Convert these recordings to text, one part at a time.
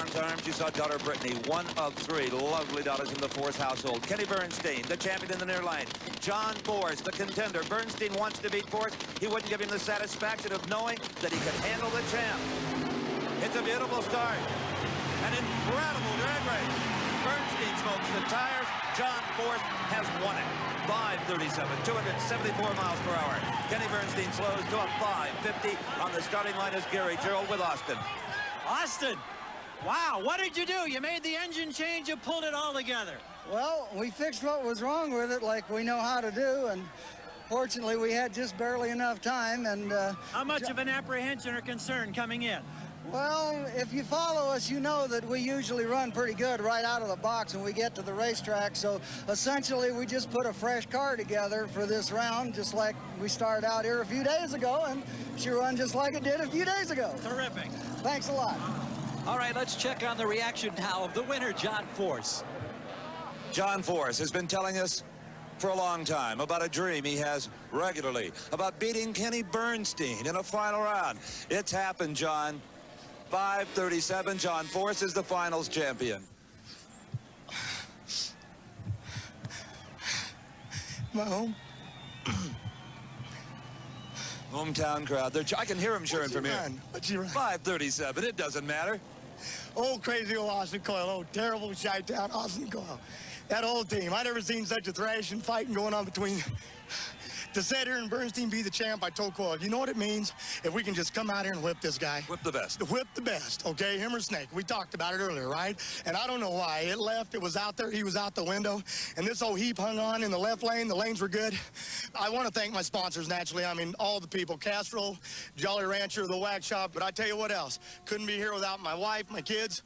John's arms, you saw daughter Brittany, one of three lovely daughters in the Force household. Kenny Bernstein, the champion in the near line. John Force, the contender. Bernstein wants to beat Force. He wouldn't give him the satisfaction of knowing that he could handle the champ. It's a beautiful start. An incredible drag race. Bernstein smokes the tires. John Force has won it. 5:37, 274 miles per hour. Kenny Bernstein slows to a 5:50 on the starting line as Gary Gerald with Austin. Austin, wow, what did you do? You made the engine change, you pulled it all together. Well, we fixed what was wrong with it like we know how to do, and fortunately we had just barely enough time. And how much of an apprehension or concern coming in? Well, if you follow us, you know that we usually run pretty good right out of the box when we get to the racetrack. So essentially, we just put a fresh car together for this round, just like we started out here a few days ago, and she run just like it did a few days ago. Terrific. Thanks a lot. All right, let's check on the reaction now of the winner, John Force. John Force has been telling us for a long time about a dream he has regularly about beating Kenny Bernstein in a final round. It's happened, John. 5:37, John Force is the finals champion. My home. Hometown crowd. I can hear him cheering from here. What'd you run? 5:37, it doesn't matter. Old crazy old Austin Coyle, old terrible Chi-Town Austin Coyle. That whole team, I never seen such a thrashing fighting going on between. To sit here and Bernstein be the champ, I told Coyle, you know what it means? If we can just come out here and whip this guy. Whip the best. Whip the best, okay? Him or Snake. We talked about it earlier, right? And I don't know why. It left, it was out there, he was out the window, and this old heap hung on in the left lane. The lanes were good. I want to thank my sponsors, naturally. I mean, all the people, Castrol, Jolly Rancher, the Wax Shop, but I tell you what else. Couldn't be here without my wife, my kids,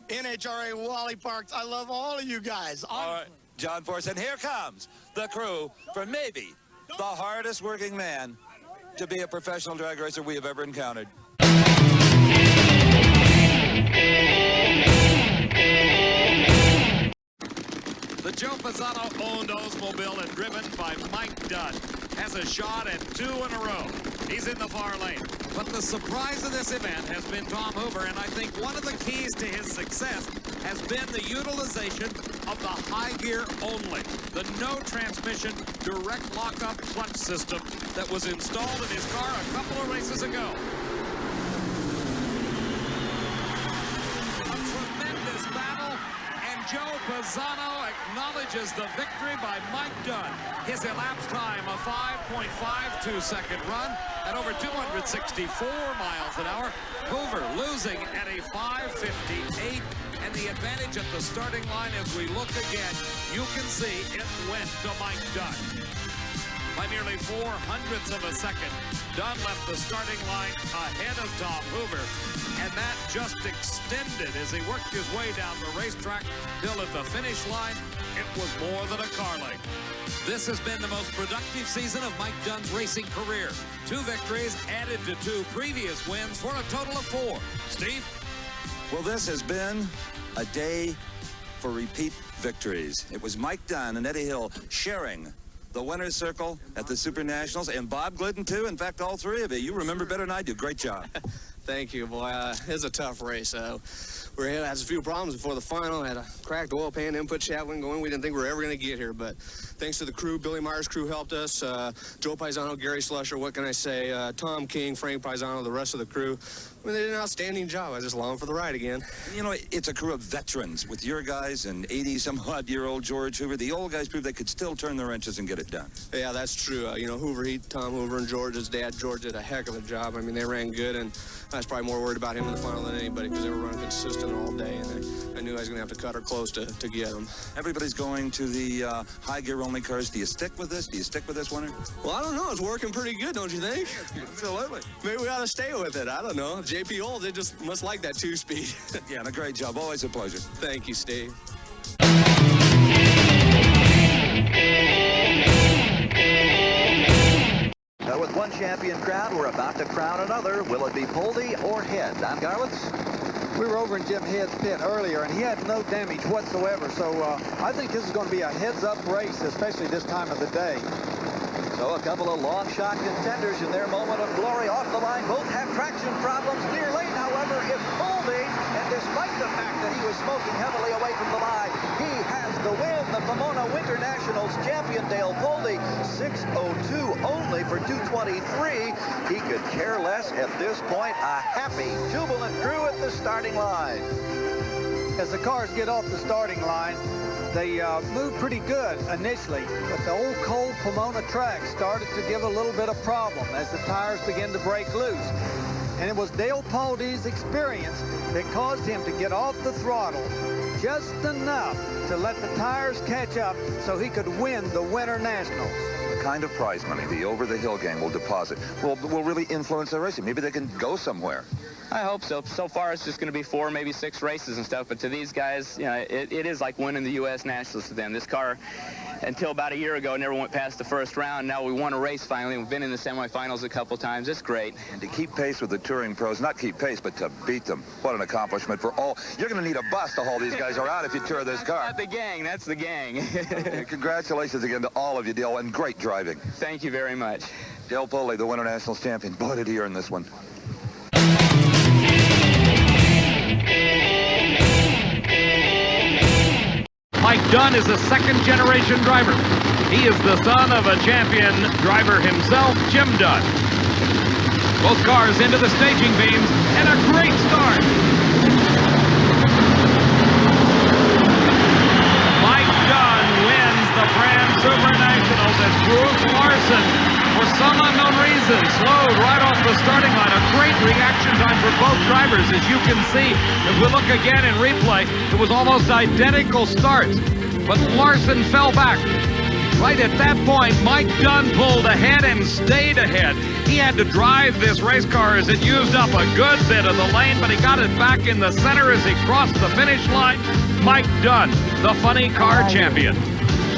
NHRA, Wally Parks. I love all of you guys. All right, John Force, and here comes the crew for maybe the hardest working man to be a professional drag racer we have ever encountered. The Joe Pisano-owned Oldsmobile and driven by Mike Dunn has a shot at 2 in a row. He's in the far lane. But the surprise of this event has been Tom Hoover, and I think one of the keys to his success has been the utilization of the high gear only. The no transmission direct lockup clutch system that was installed in his car a couple of races ago. A tremendous battle, and Joe Pisano acknowledges the victory by Mike Dunn. His elapsed time, a 5.52 second run at over 264 miles an hour. Hoover losing at a 5:58, and the advantage at the starting line as we look again, you can see it went to Mike Dunn. By nearly 0.04 of a second, Dunn left the starting line ahead of Tom Hoover, and that just extended as he worked his way down the racetrack till at the finish line, it was more than a car length. This has been the most productive season of Mike Dunn's racing career. 2 victories added to 2 previous wins for a total of 4. Steve? Well, this has been a day for repeat victories. It was Mike Dunn and Eddie Hill sharing the winner's circle at the Super Nationals, and Bob Glidden, too. In fact, all 3 of you. You remember better than I do. Great job. Thank you, boy. It was a tough race. We had a few problems before the final. Had a cracked oil pan, input shaft wasn't going. We didn't think we were ever going to get here, but thanks to the crew, Billy Meyer's crew helped us. Joe Pisano, Gary Slusher, what can I say? Tom King, Frank Pisano, the rest of the crew. I mean, they did an outstanding job. I was just along for the ride again. You know, it's a crew of veterans with your guys and 80-some-odd-year-old George Hoover. The old guys proved they could still turn the wrenches and get it done. Yeah, that's true. You know, Tom Hoover and George's dad, George, did a heck of a job. I mean, they ran good, and I was probably more worried about him in the final than anybody because they were running consistent all day, and I knew I was going to have to cut her close to get them. Everybody's going to the high gear only cars. Do you stick with this? Do you stick with this winner? Well, I don't know. It's working pretty good, don't you think? Absolutely. Maybe we ought to stay with it. I don't know. JP Olds, they just must like that 2-speed. Yeah, and a great job. Always a pleasure. Thank you, Steve. So with one champion crowned, we're about to crown another. Will it be Poldy or Head? Don Garlitz? We were over in Jim Head's pit earlier, and he had no damage whatsoever. So I think this is going to be a heads-up race, especially this time of the day. So a couple of long shot contenders in their moment of glory off the line. Both have traction problems. Near lane, however, is Poldy. And despite the fact that he was smoking heavily away from the line, he has the win. The Pomona Winter Nationals champion, Dale Poldy, 6:02 only for 2:23. He could care less at this point. A happy, jubilant crew at the starting line. As the cars get off the starting line, they move pretty good initially, but the old cold Pomona track started to give a little bit of problem as the tires began to break loose. And it was Dale Poldy's experience that caused him to get off the throttle just enough to let the tires catch up so he could win the Winter Nationals. The kind of prize money the over-the-hill gang will deposit will really influence their racing. Maybe they can go somewhere. I hope so. So far, it's just going to be 4, maybe 6 races and stuff. But to these guys, you know, it is like winning the U.S. Nationals to them. This car, until about a year ago, never went past the first round. Now we won a race finally. We've been in the semifinals a couple times. It's great. And to keep pace with the touring pros, not keep pace, but to beat them. What an accomplishment for all. You're going to need a bus to haul these guys around if you tour this car. That's the gang. That's the gang. Congratulations again to all of you, Dale, and great driving. Thank you very much. Dale Poldy, the Winter Nationals champion. Boy, did he earn this one. Mike Dunn is a second-generation driver. He is the son of a champion driver himself, Jim Dunn. Both cars into the staging beams, and a great start. Mike Dunn wins the Brand Super Nationals as Bruce Larson, for some unknown reason, slowed right off the starting line. A great reaction time for both drivers, as you can see. If we look again in replay, it was almost identical starts, but Larson fell back. Right at that point, Mike Dunn pulled ahead and stayed ahead. He had to drive this race car as it used up a good bit of the lane, but he got it back in the center as he crossed the finish line. Mike Dunn, the funny car champion.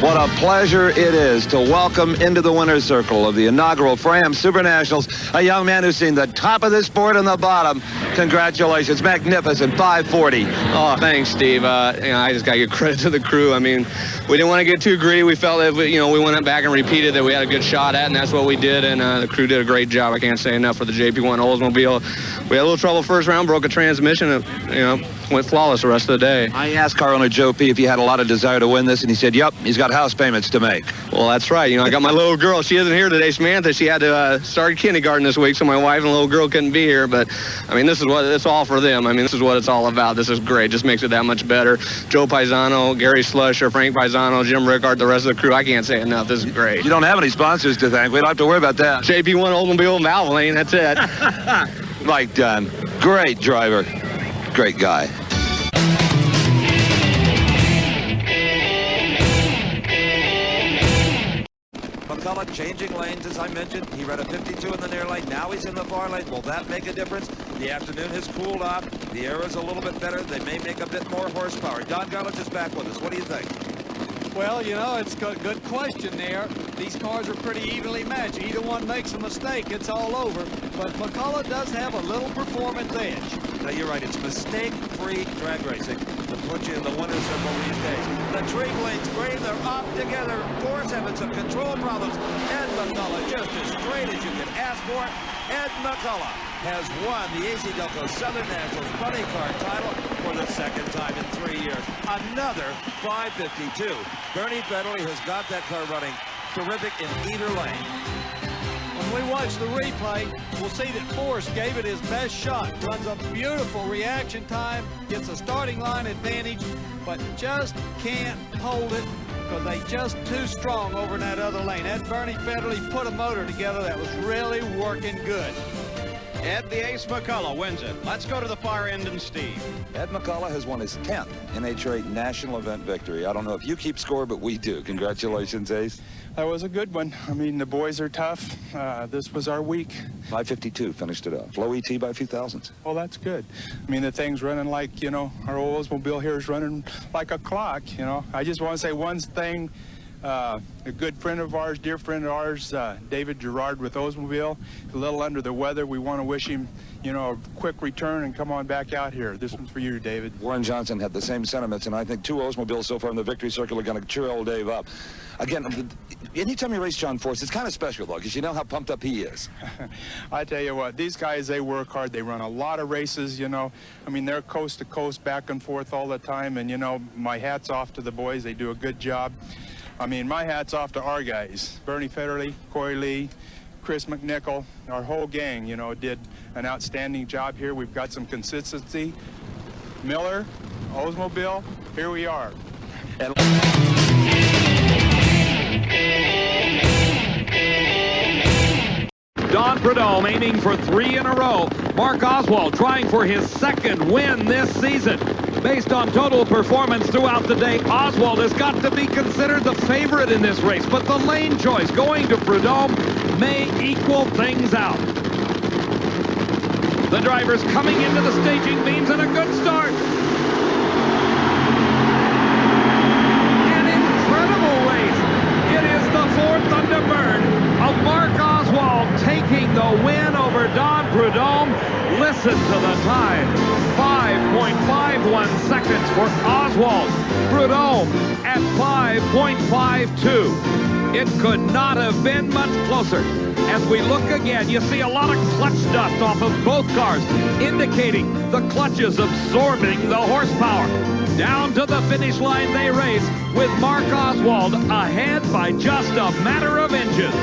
What a pleasure it is to welcome into the winner's circle of the inaugural Fram Super Nationals a young man who's seen the top of the sport and the bottom. Congratulations, magnificent 540. Oh, thanks, Steve. I just got to give credit to the crew. I mean, we didn't want to get too greedy. We felt that we went back and repeated that we had a good shot at, and that's what we did. And the crew did a great job. I can't say enough for the JP1 Oldsmobile. We had a little trouble first round, broke a transmission, and went flawless the rest of the day. I asked car owner Joe P. if he had a lot of desire to win this, and he said, yep, he's got house payments to make. Well, that's right. I got my little girl. She isn't here today, Samantha. She had to start kindergarten this week, so my wife and little girl couldn't be here. But, I mean, this is what it's all for them. I mean, this is what it's all about. This is great. Just makes it that much better. Joe Paisano, Gary Slusher, Frank Paisano, Jim Rickard, the rest of the crew. I can't say enough. This is great. You don't have any sponsors to thank. We don't have to worry about that. JP1 Oldsmobile and Valvoline. That's it. Mike Dunn, great driver, great guy. McCullough changing lanes, as I mentioned. He ran a 52 in the near lane. Now he's in the far lane. Will that make a difference? The afternoon has cooled off. The air is a little bit better. They may make a bit more horsepower. Don Garlits is back with us. What do you think? Well, it's a good question there. These cars are pretty evenly matched. Either one makes a mistake, it's all over. But McCullough does have a little performance edge. Now, you're right. It's mistake-free drag racing to put you in the winner's circle these days. The train lanes green. They're off together. Ford's having some control problems. Ed McCullough, just as straight as you can ask for. Ed McCullough has won the AC Delco Southern Nationals Funny Car title for the second time in 3 years. Another 552. Bernie Federley has got that car running terrific in either lane. When we watch the replay, we'll see that Forrest gave it his best shot. Runs a beautiful reaction time, gets a starting line advantage, but just can't hold it because they just too strong over in that other lane. That Bernie Federley put a motor together that was really working good. Ed the Ace McCullough wins it. Let's go to the far end and Steve. Ed McCullough has won his 10th NHRA national event victory. I don't know if you keep score, but we do. Congratulations, Ace. That was a good one. I mean, the boys are tough. This was our week. 552 finished it off. Low ET by a few thousandths. Well, that's good. I mean, the thing's running like, our Oldsmobile here is running like a clock, I just want to say one thing. A good friend of ours, dear friend of ours, David Gerard with Oldsmobile, a little under the weather. We want to wish him, you know, a quick return and come on back out here. This one's for you, David. Warren Johnson had the same sentiments, and I think 2 Oldsmobiles so far in the victory circle are going to cheer old Dave up. Again, anytime you race John Force, it's kind of special, though, because you know how pumped up he is. I tell you what, these guys, they work hard. They run a lot of races, you know. I mean, they're coast to coast, back and forth all the time, and, you know, my hat's off to the boys. They do a good job. I mean, my hat's off to our guys, Bernie Federle, Corey Lee, Chris McNichol, our whole gang, you know, did an outstanding job here. We've got some consistency. Miller, Oldsmobile, here we are. Don Prudhomme aiming for 3 in a row. Mark Oswald trying for his 2nd win this season. Based on total performance throughout the day, Oswald has got to be considered the favorite in this race, but the lane choice going to Prudhomme may equal things out. The drivers coming into the staging beams and a good start. An incredible race. It is the 4th Thunderbird of Mark Oswald taking the win over Don Prudhomme. Listen to the time. 5.51 seconds for Oswald. Prudhomme at 5.52. It could not have been much closer. As we look again, you see a lot of clutch dust off of both cars, indicating the clutches absorbing the horsepower. Down to the finish line they race, with Mark Oswald ahead by just a matter of inches.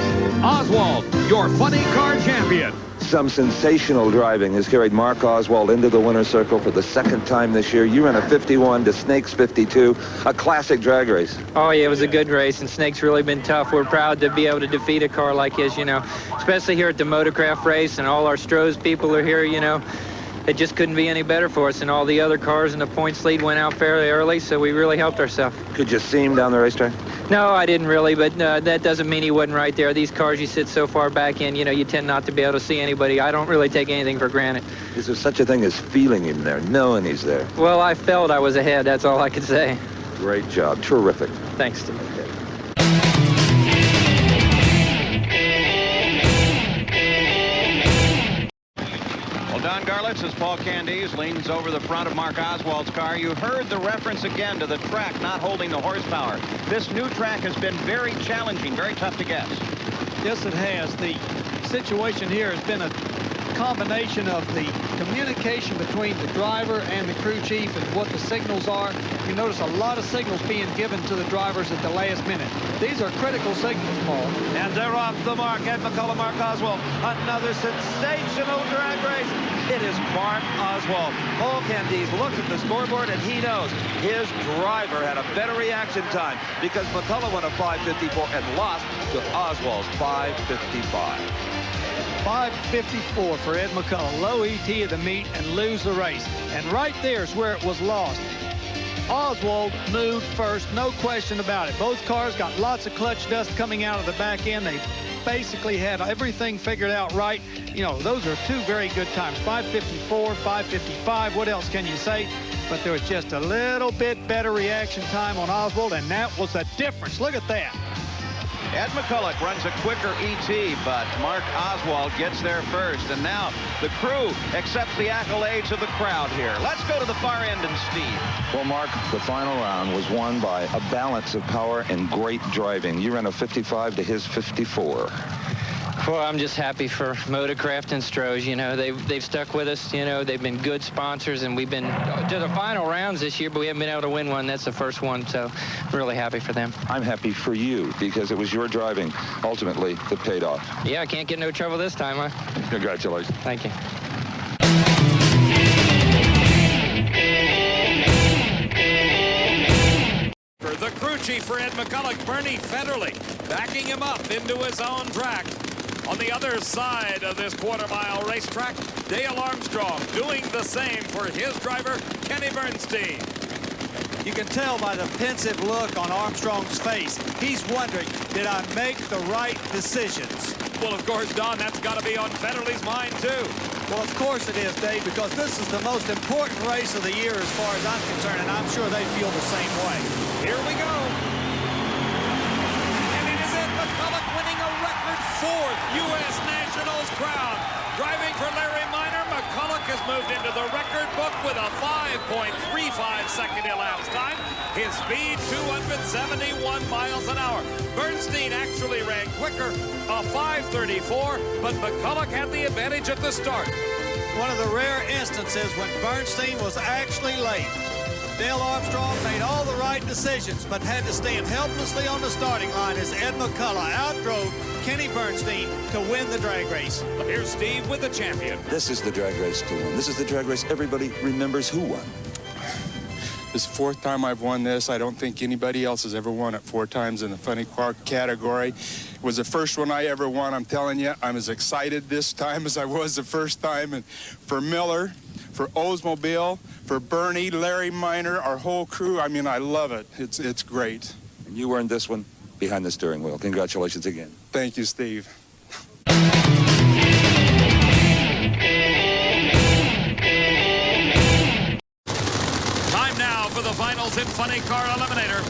Oswald, your funny car champion. Some sensational driving has carried Mark Oswald into the winner's circle for the 2nd time this year. You ran a 51 to Snake's 52, a classic drag race. Oh, yeah, it was a good race, and Snake's really been tough. We're proud to be able to defeat a car like his, you know, especially here at the Motorcraft race, and all our Stroh's people are here, you know. It just couldn't be any better for us, and all the other cars in the points lead went out fairly early, so we really helped ourselves. Could you see him down the racetrack? No, I didn't really, but that doesn't mean he wasn't right there. These cars you sit so far back in, you know, you tend not to be able to see anybody. I don't really take anything for granted. Is there such a thing as feeling him there, knowing he's there? Well, I felt I was ahead. That's all I could say. Great job. Terrific. Thanks, Steve. Don Garlitz, as Paul Candies leans over the front of Mark Oswald's car. You heard the reference again to the track not holding the horsepower. This new track has been very challenging, very tough to guess. Yes, it has. The situation here has been a combination of the communication between the driver and the crew chief and what the signals are. You notice a lot of signals being given to the drivers at the last minute. These are critical signals, Paul. And they're off the mark. Ed McCullough, Mark Oswald. Another sensational drag race. It is Mark Oswald. Paul Candies looks at the scoreboard and he knows his driver had a better reaction time because McCullough went a 5.54 and lost to Oswald's 5.55. 5.54 for Ed McCullough. Low ET of the meet and lose the race. And right there's where it was lost. Oswald moved first, no question about it. Both cars got lots of clutch dust coming out of the back end. They basically had everything figured out right. You know, those are 2 very good times. 5.54, 5.55. What else can you say? But there was just a little bit better reaction time on Oswald, and that was the difference. Look at that. Ed McCullough runs a quicker ET, but Mark Oswald gets there first. And now the crew accepts the accolades of the crowd here. Let's go to the far end and Steve. Well, Mark, the final round was won by a balance of power and great driving. You ran a 55 to his 54. Well, I'm just happy for Motorcraft and Stroh's. You know, they've stuck with us. You know, they've been good sponsors, and we've been to the final rounds this year, but we haven't been able to win one. That's the first one, so I'm really happy for them. I'm happy for you because it was your driving, ultimately, that paid off. Yeah, I can't get no trouble this time, huh? Congratulations. Thank you. The crew chief for Ed McCullough, Bernie Federle, backing him up into his own track. On the other side of this quarter-mile racetrack, Dale Armstrong doing the same for his driver, Kenny Bernstein. You can tell by the pensive look on Armstrong's face. He's wondering, did I make the right decisions? Well, of course, Don, that's got to be on Federle's mind, too. Well, of course it is, Dave, because this is the most important race of the year as far as I'm concerned, and I'm sure they feel the same way. Here we go. ground. Driving for Larry Minor, McCulloch has moved into the record book with a 5.35 second elapsed time. His speed, 271 miles an hour. Bernstein actually ran quicker, a 5:34, but McCulloch had the advantage at the start. One of the rare instances when Bernstein was actually late. Dale Armstrong made all the right decisions, but had to stand helplessly on the starting line as Ed McCulloch outdrove Kenny Bernstein to win the drag race. Here's Steve with the champion. This is the drag race to win. This is the drag race everybody remembers who won. This is the fourth time I've won this. I don't think anybody else has ever won it 4 times in the funny car category. It was the first one I ever won. I'm telling you, I'm as excited this time as I was the first time. And for Miller, for Oldsmobile, for Bernie, Larry Minor, our whole crew, I mean, I love it. It's great. And you earned this one behind the steering wheel. Congratulations again. Thank you, Steve. Time now for the finals in Funny Car Eliminator.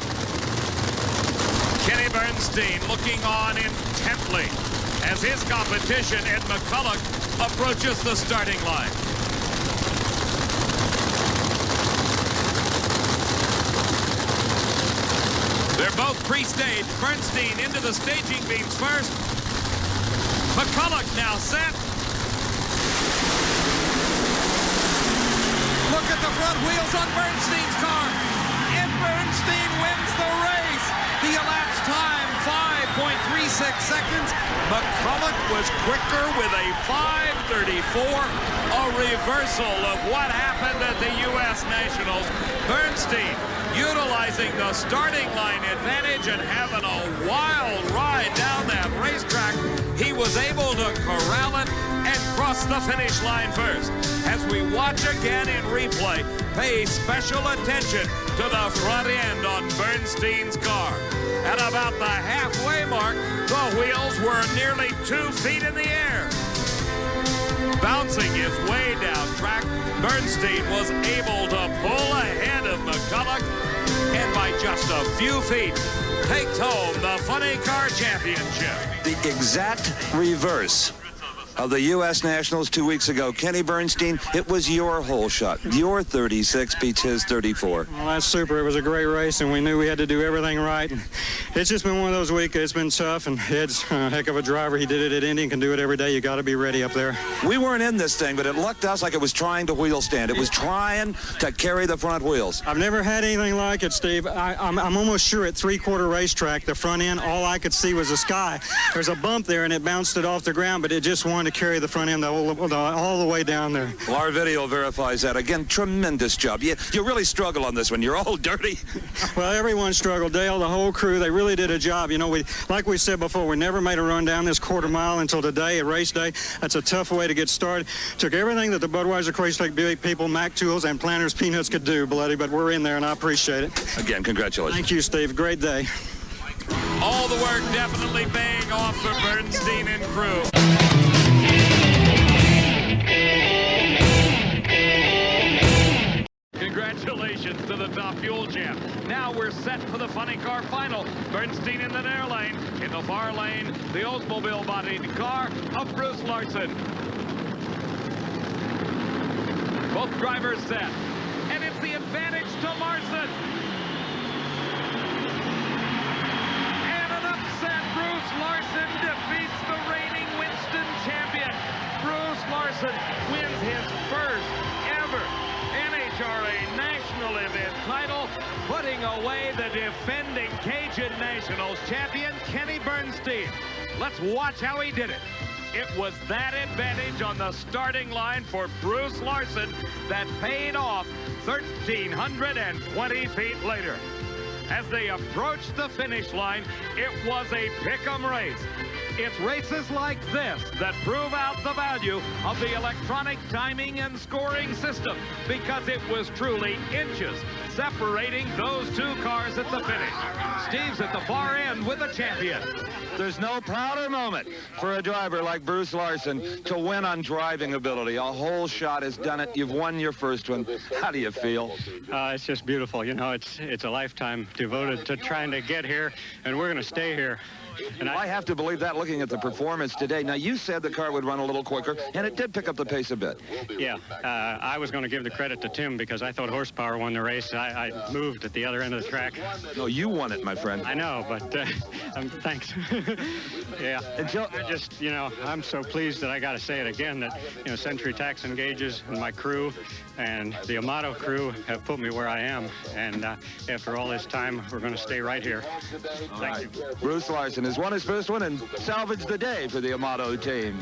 Kenny Bernstein looking on intently as his competition, Ed McCulloch, approaches the starting line. They're both pre-staged. Bernstein into the staging beams first. McCulloch now set. Look at the front wheels on Bernstein's car. And Bernstein wins the race. The elapsed time, 5.36 seconds. McCulloch was quicker with a 5:34. A reversal of what happened at the U.S. Nationals. Bernstein utilizing the starting line advantage and having a wild ride down that racetrack. He was able to corral it and cross the finish line first. As we watch again in replay, pay special attention to the front end on Bernstein's car. At about the halfway mark, the wheels were nearly 2 feet in the air. Bouncing his way down track, Bernstein was able to pull ahead of McCulloch and by just a few feet takes home the Funny Car Championship. The exact reverse of the U.S. Nationals 2 weeks ago. Kenny Bernstein, it was your hole shot. Your 36 beats his 34. Well, that's super. It was a great race, and we knew we had to do everything right. It's just been one of those weeks. It's been tough, and Ed's a heck of a driver. He did it at Indy and can do it every day. You got to be ready up there. We weren't in this thing, but it looked to us like it was trying to wheel stand. It was trying to carry the front wheels. I've never had anything like it, Steve. I'm almost sure at three-quarter racetrack, the front end, all I could see was the sky. There's a bump there, and it bounced it off the ground, but it just wanted to carry the front end all the way down there. Well, our video verifies that. Again, tremendous job. You really struggle on this one. You're all dirty. Well, everyone struggled. Dale, the whole crew, they really did a job. You know, like we said before, we never made a run down this quarter mile until today, a race day. That's a tough way to get started. Took everything that the Budweiser Crazy Lake Buick people, Mac Tools, and Planters Peanuts could do, bloody, but we're in there, and I appreciate it. Again, congratulations. Thank you, Steve. Great day. All the work definitely paying off for Bernstein and crew. Congratulations to the top fuel champ. Now we're set for the Funny Car final. Bernstein in the near lane. In the far lane, the Oldsmobile-bodied car of Bruce Larson. Both drivers set. And it's the advantage to Larson. And an upset. Bruce Larson defeats the reigning Winston champion. Bruce Larson wins his first ever NHRA National Event title, putting away the defending Cajun Nationals champion, Kenny Bernstein. Let's watch how he did it. It was that advantage on the starting line for Bruce Larson that paid off 1,320 feet later. As they approached the finish line, it was a pick'em race. It's races like this that prove out the value of the electronic timing and scoring system, because it was truly inches, separating those two cars at the finish. Steve's at the far end with the champion. There's no prouder moment for a driver like Bruce Larson to win on driving ability. A whole shot has done it. You've won your first one. How do you feel? It's just beautiful. You know, it's a lifetime devoted to trying to get here, and we're going to stay here. And I have to believe that looking at the performance today. Now, you said the car would run a little quicker, and it did pick up the pace a bit. Yeah, I was going to give the credit to Tim because I thought horsepower won the race. I moved at the other end of the track. No, you won it, my friend. I know, but thanks. Yeah, and I just, you know, I'm so pleased that I got to say it again that, you know, Century Tax and Gauges and my crew and the Amato crew have put me where I am. And after all this time, we're going to stay right here. Thank you. Bruce Larson has won his first one and salvaged the day for the Amato team.